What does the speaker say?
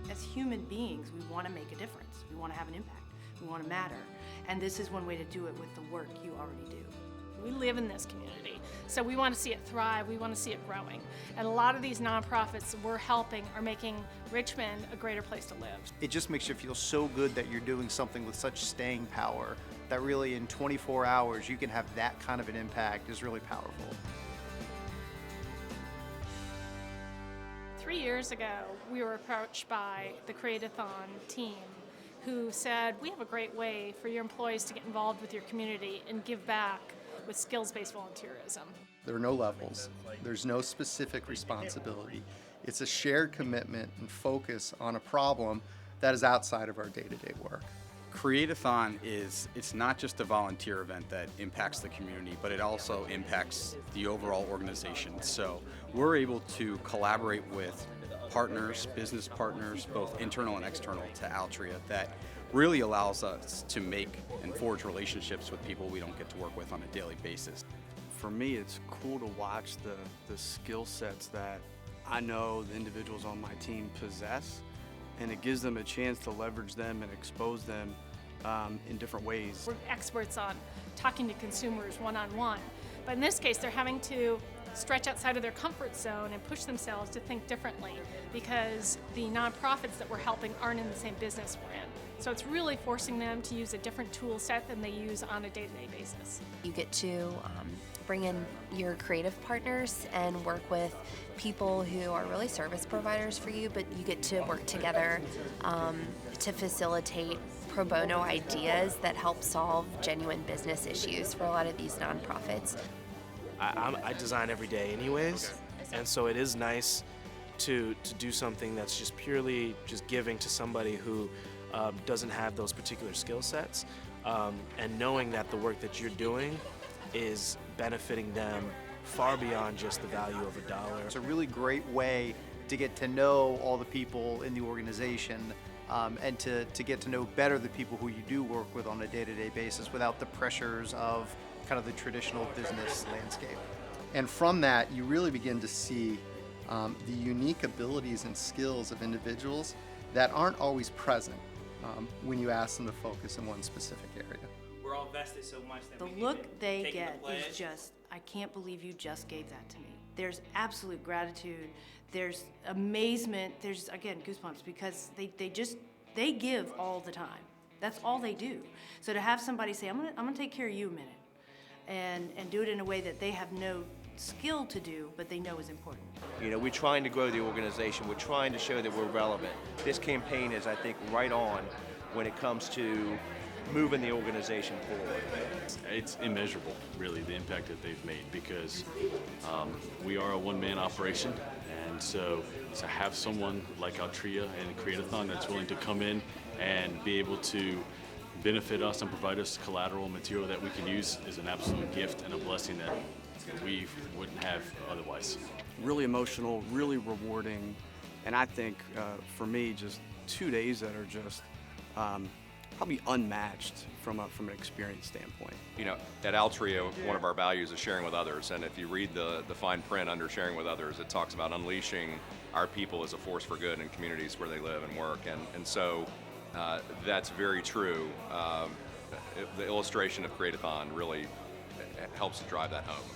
As human beings, we want to make a difference. We want to have an impact. We want to matter. And this is one way to do it with the work you already do. We live in this community, so we want to see it thrive, we want to see it growing. And a lot of these nonprofits we're helping are making Richmond a greater place to live. It just makes you feel so good that you're doing something with such staying power, that really in 24 hours you can have that kind of an impact is really powerful. 3 years ago, we were approached by the CreateAthon team who said, we have a great way for your employees to get involved with your community and give back with skills-based volunteerism. There are no levels. There's no specific responsibility. It's a shared commitment and focus on a problem that is outside of our day-to-day work. CreateAthon it's not just a volunteer event that impacts the community, but it also impacts the overall organization. So we're able to collaborate with partners, business partners, both internal and external to Altria, that really allows us to make and forge relationships with people we don't get to work with on a daily basis. For me, it's cool to watch the skill sets that I know the individuals on my team possess, and it gives them a chance to leverage them and expose them in different ways. We're experts on talking to consumers one-on-one, but in this case they're having to stretch outside of their comfort zone and push themselves to think differently because the nonprofits that we're helping aren't in the same business we're in. So it's really forcing them to use a different tool set than they use on a day-to-day basis. You get to bring in your creative partners and work with people who are really service providers for you, but you get to work together to facilitate pro bono ideas that help solve genuine business issues for a lot of these nonprofits. I design every day anyways, and so it is nice to do something that's just purely just giving to somebody who doesn't have those particular skill sets, and knowing that the work that you're doing is benefiting them far beyond just the value of $1. It's a really great way to get to know all the people in the organization and to get to know better the people who you do work with on a day-to-day basis without the pressures of kind of the traditional business landscape. And from that, you really begin to see the unique abilities and skills of individuals that aren't always present when you ask them to focus in one specific area. We're all vested so much that The we look need to they take get the is pledge. just, I can't believe you just gave that to me. There's absolute gratitude, there's amazement, there's, again, goosebumps, because they give all the time. That's all they do. So to have somebody say, I'm gonna take care of you a minute, and do it in a way that they have no skill to do, but they know is important. You know, we're trying to grow the organization. We're trying to show that we're relevant. This campaign is, I think, right on when it comes to moving the organization forward. It's immeasurable, really, the impact that they've made, because we are a one-man operation, and so to have someone like Altria and CreateAthon that's willing to come in and be able to benefit us and provide us collateral material that we can use is an absolute gift and a blessing that we wouldn't have otherwise. Really emotional, really rewarding, and I think for me, just 2 days that are just probably unmatched from an experience standpoint. You know, at Altria, one of our values is sharing with others, and if you read the fine print under sharing with others, it talks about unleashing our people as a force for good in communities where they live and work, and so that's very true. The illustration of CreateAthon really helps to drive that home.